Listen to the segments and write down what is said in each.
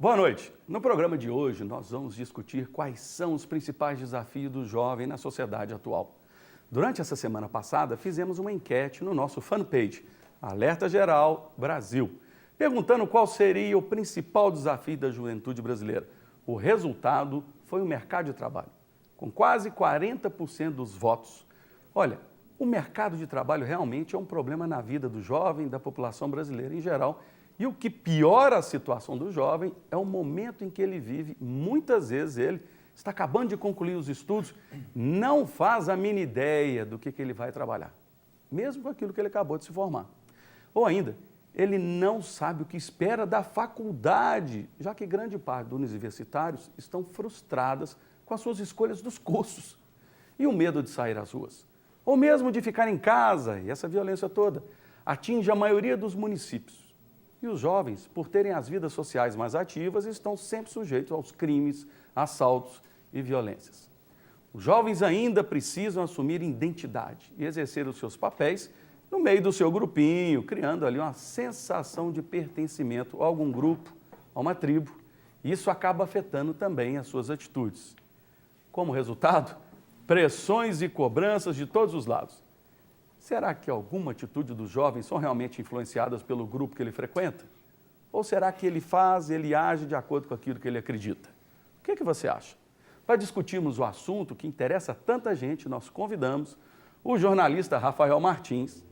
Boa noite. No programa de hoje, nós vamos discutir quais são os principais desafios do jovem na sociedade atual. Durante essa semana passada, fizemos uma enquete no nosso fanpage, Alerta Geral Brasil, perguntando qual seria o principal desafio da juventude brasileira. O resultado foi o mercado de trabalho, com quase 40% dos votos. Olha, o mercado de trabalho realmente é um problema na vida do jovem, da população brasileira em geral. E o que piora a situação do jovem é o momento em que ele vive. Muitas vezes ele está acabando de concluir os estudos, não faz a mínima ideia do que ele vai trabalhar, mesmo com aquilo que ele acabou de se formar. Ou ainda, ele não sabe o que espera da faculdade, já que grande parte dos universitários estão frustradas com as suas escolhas dos cursos. E o medo de sair às ruas, ou mesmo de ficar em casa, e essa violência toda, atinge a maioria dos municípios. E os jovens, por terem as vidas sociais mais ativas, estão sempre sujeitos aos crimes, assaltos e violências. Os jovens ainda precisam assumir identidade e exercer os seus papéis no meio do seu grupinho, criando ali uma sensação de pertencimento a algum grupo, a uma tribo. E isso acaba afetando também as suas atitudes. Como resultado, pressões e cobranças de todos os lados. Será que alguma atitude dos jovens são realmente influenciadas pelo grupo que ele frequenta? Ou será que ele age de acordo com aquilo que ele acredita? O que você acha? Para discutirmos o assunto que interessa a tanta gente, nós convidamos o jornalista Rafael Martins,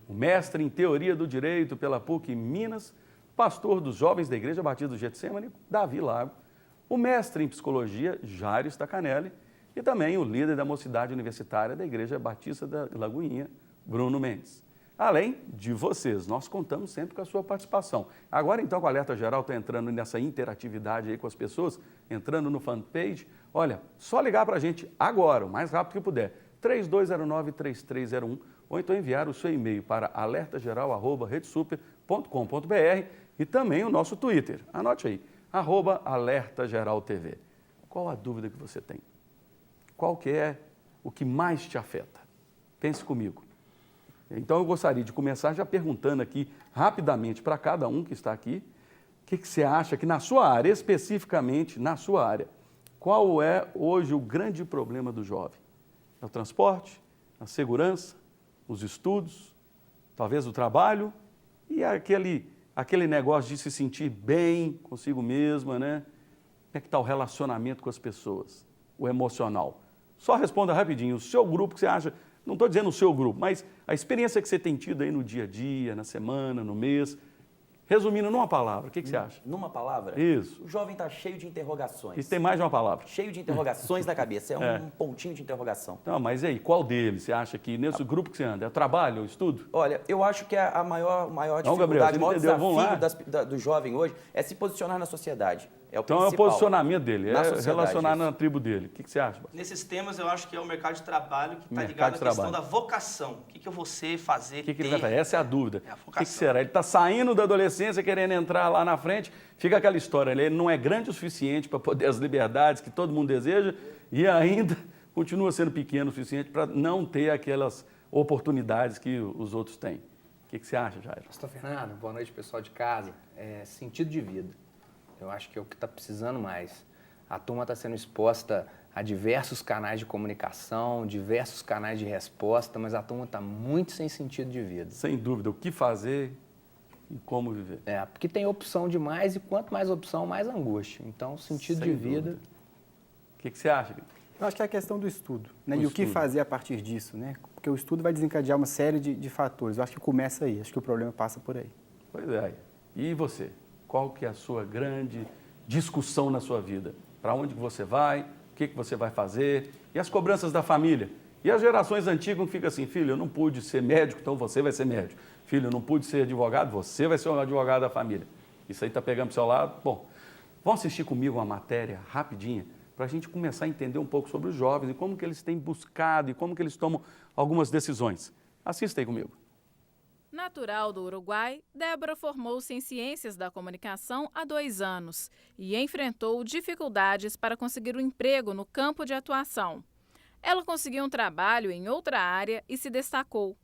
o mestre em Teoria do Direito pela PUC Minas, pastor dos jovens da Igreja Batista do Getsemane, Davi Lago, o mestre em Psicologia, Jairo Stacanelli, e também o líder da mocidade universitária da Igreja Batista da Lagoinha, Bruno Mendes. Além de vocês, nós contamos sempre com a sua participação. Agora, então, com o Alerta Geral está entrando nessa interatividade aí com as pessoas, entrando no fanpage. Olha, só ligar para a gente agora, o mais rápido que puder, 3209-3301, ou então enviar o seu e-mail para alertageral@redesuper.com.br e também o nosso Twitter. Anote aí, @alertageraltv. Qual a dúvida que você tem? Qual que é o que mais te afeta? Pense comigo. Então, eu gostaria de começar já perguntando aqui rapidamente para cada um que está aqui, o que você acha que na sua área, especificamente na sua área, qual é hoje o grande problema do jovem? É o transporte, a segurança, os estudos, talvez o trabalho e aquele negócio de se sentir bem consigo mesma, né? Como é que está o relacionamento com as pessoas, o emocional? Só responda rapidinho, o seu grupo que você acha... Não estou dizendo o seu grupo, mas a experiência que você tem tido aí no dia a dia, na semana, no mês. Resumindo numa palavra, o que você acha? Numa palavra? Isso. O jovem está cheio de interrogações. Isso tem mais de uma palavra. Cheio de interrogações na cabeça, um pontinho de interrogação. Não, mas e aí, qual deles você acha que nesse grupo que você anda? É trabalho, é estudo? Olha, eu acho que a maior Não, Gabriel, dificuldade, o maior desafio do jovem hoje é se posicionar na sociedade. É o então principal. é o posicionamento dele, é relacionar na tribo dele. O que você acha? Nesses temas, eu acho que é o mercado de trabalho que está ligado à questão da vocação. O que eu vou ser, fazer, O que ele vai fazer? Essa é a dúvida. É a o que será? Ele está saindo da adolescência, querendo entrar lá na frente, fica aquela história, ele não é grande o suficiente para poder as liberdades que todo mundo deseja e ainda continua sendo pequeno o suficiente para não ter aquelas oportunidades que os outros têm. O que você acha, Jairo? Pastor Fernando, boa noite, pessoal de casa. Sentido de vida. Eu acho que é o que está precisando mais. A turma está sendo exposta a diversos canais de comunicação, diversos canais de resposta, mas a turma está muito sem sentido de vida. Sem dúvida, o que fazer e como viver. Porque tem opção demais e quanto mais opção, mais angústia. Então, sentido de vida... O que você acha, Gui? Eu acho que é a questão do estudo, né? E o que fazer a partir disso, né? Porque o estudo vai desencadear uma série de fatores. Eu acho que começa aí, acho que o problema passa por aí. Pois é. E você? Qual que é a sua grande discussão na sua vida? Para onde você vai? O que você vai fazer? E as cobranças da família? E as gerações antigas ficam assim, filho, eu não pude ser médico, então você vai ser médico. Filho, eu não pude ser advogado, você vai ser um advogado da família. Isso aí está pegando para o seu lado? Bom, vamos assistir comigo uma matéria rapidinha para a gente começar a entender um pouco sobre os jovens e como que eles têm buscado e como que eles tomam algumas decisões. Assista aí comigo. Natural do Uruguai, Débora formou-se em Ciências da Comunicação há 2 anos e enfrentou dificuldades para conseguir um emprego no campo de atuação. Ela conseguiu um trabalho em outra área e se destacou.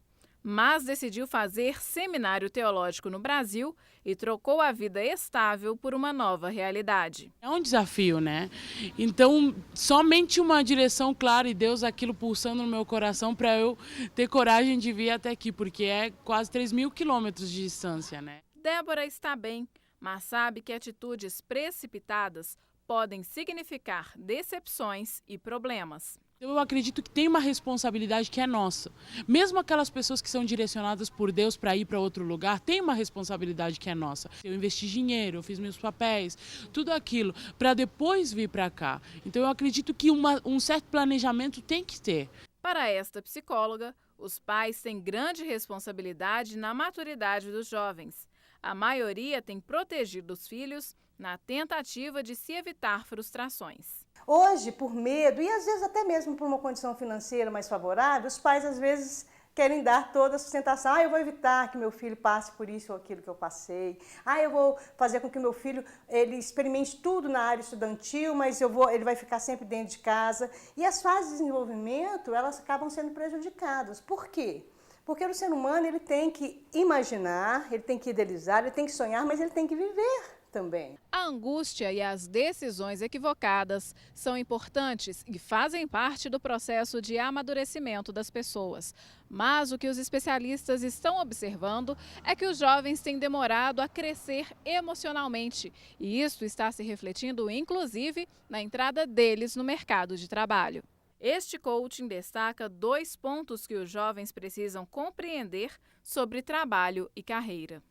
mas decidiu fazer seminário teológico no Brasil e trocou a vida estável por uma nova realidade. É um desafio, né? Então, somente uma direção clara e Deus aquilo pulsando no meu coração para eu ter coragem de vir até aqui, porque é quase 3.000 quilômetros de distância, né? Débora está bem, mas sabe que atitudes precipitadas podem significar decepções e problemas. Eu acredito que tem uma responsabilidade que é nossa. Mesmo aquelas pessoas que são direcionadas por Deus para ir para outro lugar, tem uma responsabilidade que é nossa. Eu investi dinheiro, eu fiz meus papéis, tudo aquilo, para depois vir para cá. Então eu acredito que um certo planejamento tem que ter. Para esta psicóloga, os pais têm grande responsabilidade na maturidade dos jovens. A maioria tem protegido os filhos na tentativa de se evitar frustrações. Hoje, por medo e às vezes até mesmo por uma condição financeira mais favorável, os pais às vezes querem dar toda a sustentação. Eu vou evitar que meu filho passe por isso ou aquilo que eu passei. Eu vou fazer com que meu filho ele experimente tudo na área estudantil, mas ele vai ficar sempre dentro de casa. E as fases de desenvolvimento, elas acabam sendo prejudicadas. Por quê? Porque o ser humano ele tem que imaginar, ele tem que idealizar, ele tem que sonhar, mas ele tem que viver também. A angústia e as decisões equivocadas são importantes e fazem parte do processo de amadurecimento das pessoas. Mas o que os especialistas estão observando é que os jovens têm demorado a crescer emocionalmente. E isso está se refletindo, inclusive, na entrada deles no mercado de trabalho. Este coaching destaca 2 pontos que os jovens precisam compreender sobre trabalho e carreira.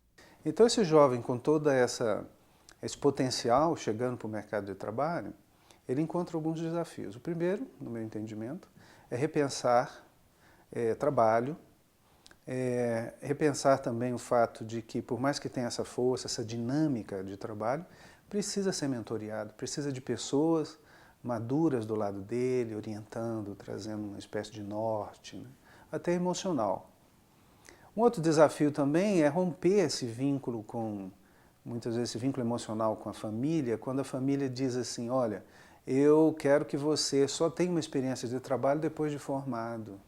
Então esse jovem com toda esse potencial chegando para o mercado de trabalho, ele encontra alguns desafios. O primeiro, no meu entendimento, é repensar trabalho, repensar também o fato de que, por mais que tenha essa força, essa dinâmica de trabalho, precisa ser mentoreado, precisa de pessoas maduras do lado dele, orientando, trazendo uma espécie de norte, né? Até emocional. Um outro desafio também é romper esse vínculo muitas vezes esse vínculo emocional com a família, quando a família diz assim, olha, eu quero que você só tenha uma experiência de trabalho depois de formado.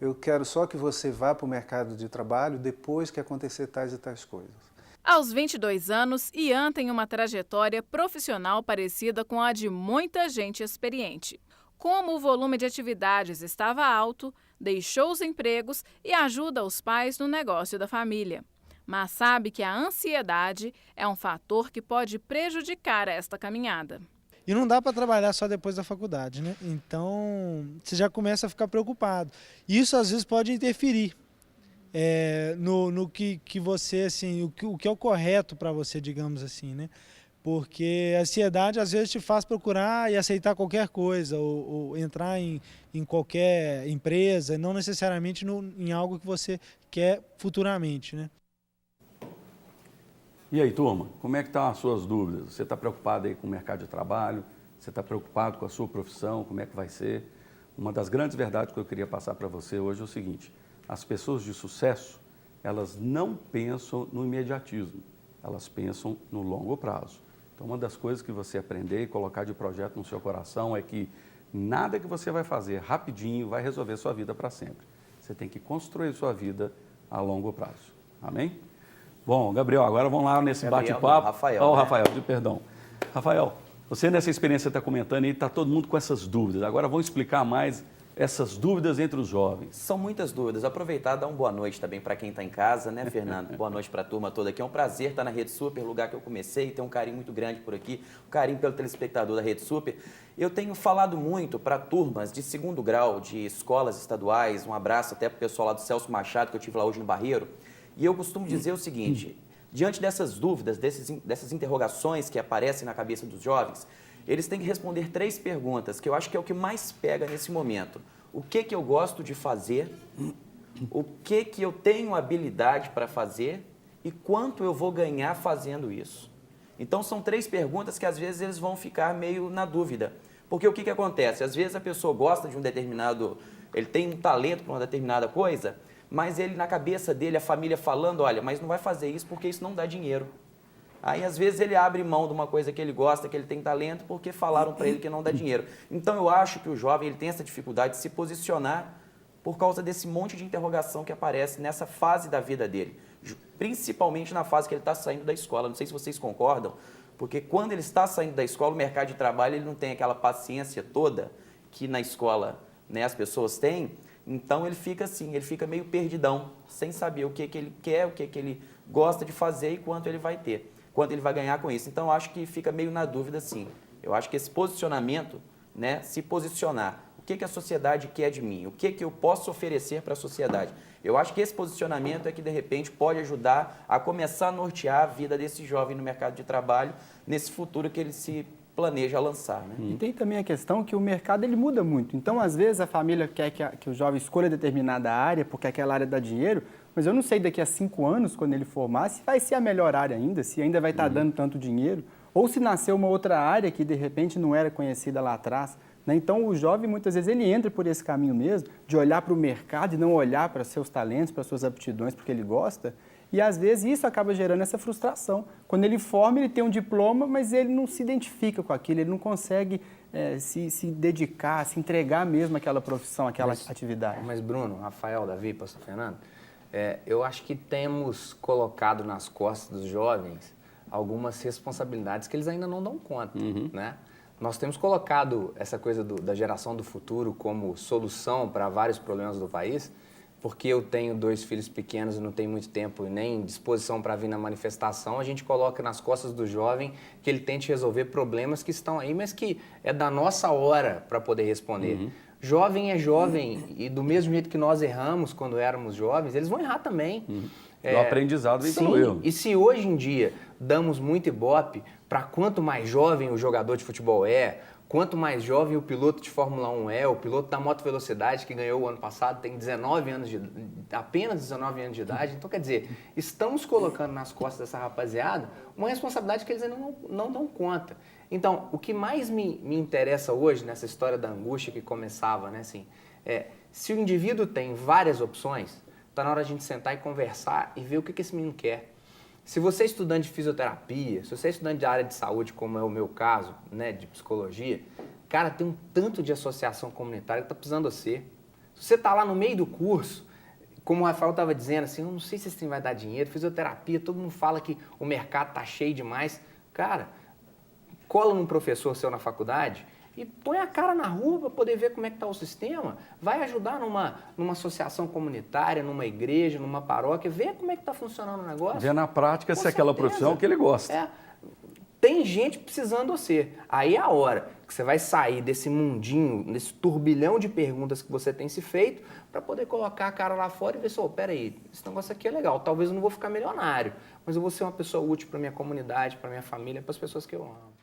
Eu quero só que você vá para o mercado de trabalho depois que acontecer tais e tais coisas. Aos 22 anos, Ian tem uma trajetória profissional parecida com a de muita gente experiente. Como o volume de atividades estava alto, deixou os empregos e ajuda os pais no negócio da família. Mas sabe que a ansiedade é um fator que pode prejudicar esta caminhada. E não dá para trabalhar só depois da faculdade, né? Então, você já começa a ficar preocupado. Isso, às vezes, pode interferir no que você, assim, o que é o correto para você, digamos assim, né? Porque a ansiedade, às vezes, te faz procurar e aceitar qualquer coisa, ou entrar em qualquer empresa, não necessariamente em algo que você quer futuramente, né? E aí, turma, como é que estão as suas dúvidas? Você está preocupado aí com o mercado de trabalho? Você está preocupado com a sua profissão? Como é que vai ser? Uma das grandes verdades que eu queria passar para você hoje é o seguinte: as pessoas de sucesso, elas não pensam no imediatismo, elas pensam no longo prazo. Então, uma das coisas que você aprender e colocar de projeto no seu coração é que nada que você vai fazer rapidinho vai resolver sua vida para sempre. Você tem que construir sua vida a longo prazo. Amém? Bom, Gabriel, agora vamos lá nesse bate-papo. Rafael, perdão. Rafael, você nessa experiência está comentando e está todo mundo com essas dúvidas. Agora vamos explicar mais essas dúvidas entre os jovens. São muitas dúvidas. Aproveitar e dar uma boa noite também para quem está em casa, né, Fernando? Boa noite para a turma toda aqui. É um prazer estar na Rede Super, lugar que eu comecei, ter um carinho muito grande por aqui, um carinho pelo telespectador da Rede Super. Eu tenho falado muito para turmas de 2º grau, de escolas estaduais, um abraço até para o pessoal lá do Celso Machado, que eu tive lá hoje no Barreiro. E eu costumo dizer o seguinte, diante dessas dúvidas, dessas interrogações que aparecem na cabeça dos jovens, eles têm que responder 3 perguntas, que eu acho que é o que mais pega nesse momento. O que eu gosto de fazer, o que eu tenho habilidade para fazer e quanto eu vou ganhar fazendo isso. Então, são 3 perguntas que às vezes eles vão ficar meio na dúvida. Porque o que acontece? Às vezes a pessoa gosta de um determinado, ele tem um talento para uma determinada coisa, mas ele, na cabeça dele, a família falando, olha, mas não vai fazer isso porque isso não dá dinheiro. Aí, às vezes, ele abre mão de uma coisa que ele gosta, que ele tem talento, porque falaram para ele que não dá dinheiro. Então, eu acho que o jovem ele tem essa dificuldade de se posicionar por causa desse monte de interrogação que aparece nessa fase da vida dele, principalmente na fase que ele está saindo da escola. Não sei se vocês concordam, porque quando ele está saindo da escola, o mercado de trabalho ele não tem aquela paciência toda que na escola, né, as pessoas têm. Então ele fica assim, ele fica meio perdidão, sem saber o que ele quer, o que ele gosta de fazer e quanto ele vai ter, quanto ele vai ganhar com isso. Então eu acho que fica meio na dúvida assim. Eu acho que esse posicionamento, né, se posicionar, o que a sociedade quer de mim, o que eu posso oferecer para a sociedade. Eu acho que esse posicionamento é que, de repente, pode ajudar a começar a nortear a vida desse jovem no mercado de trabalho, nesse futuro que ele se planeja lançar. Né? E tem também a questão que o mercado ele muda muito. Então, às vezes, a família quer que o jovem escolha determinada área, porque aquela área dá dinheiro, mas eu não sei daqui a 5 anos, quando ele formar, se vai ser a melhor área ainda, se ainda vai estar dando tanto dinheiro, ou se nasceu uma outra área que, de repente, não era conhecida lá atrás. Né? Então, o jovem, muitas vezes, ele entra por esse caminho mesmo, de olhar para o mercado e não olhar para seus talentos, para suas aptidões, porque ele gosta. E, às vezes, isso acaba gerando essa frustração. Quando ele forma, ele tem um diploma, mas ele não se identifica com aquilo, ele não consegue se dedicar, se entregar mesmo àquela profissão, àquela atividade. Mas, Bruno, Rafael, Davi, pastor Fernando, eu acho que temos colocado nas costas dos jovens algumas responsabilidades que eles ainda não dão conta, né? Nós temos colocado essa coisa da geração do futuro como solução para vários problemas do país, porque eu tenho 2 filhos pequenos e não tenho muito tempo e nem disposição para vir na manifestação, a gente coloca nas costas do jovem que ele tente resolver problemas que estão aí, mas que é da nossa hora para poder responder. Jovem é jovem e do mesmo jeito que nós erramos quando éramos jovens, eles vão errar também. O aprendizado vem pelo erro. E se hoje em dia damos muito ibope para quanto mais jovem o jogador de futebol quanto mais jovem o piloto de Fórmula 1 o piloto da moto velocidade que ganhou o ano passado tem apenas 19 anos de idade. Então, quer dizer, estamos colocando nas costas dessa rapaziada uma responsabilidade que eles ainda não dão conta. Então, o que mais me interessa hoje nessa história da angústia que começava, né, assim, se o indivíduo tem várias opções, está na hora de a gente sentar e conversar e ver o que esse menino quer. Se você é estudante de fisioterapia, se você é estudante de área de saúde, como é o meu caso, né, de psicologia, cara, tem um tanto de associação comunitária que está precisando ser. Se você está lá no meio do curso, como o Rafael estava dizendo, assim, eu não sei se esse trem vai dar dinheiro, fisioterapia, todo mundo fala que o mercado está cheio demais. Cara, cola num professor seu na faculdade e põe a cara na rua para poder ver como é que está o sistema. Vai ajudar numa associação comunitária, numa igreja, numa paróquia, ver como é que está funcionando o negócio. Ver na prática se é aquela profissão que ele gosta. Tem gente precisando ser. Aí é a hora que você vai sair desse mundinho, desse turbilhão de perguntas que você tem se feito, para poder colocar a cara lá fora e ver só, peraí, esse negócio aqui é legal, talvez eu não vou ficar milionário, mas eu vou ser uma pessoa útil para minha comunidade, para minha família, para as pessoas que eu amo.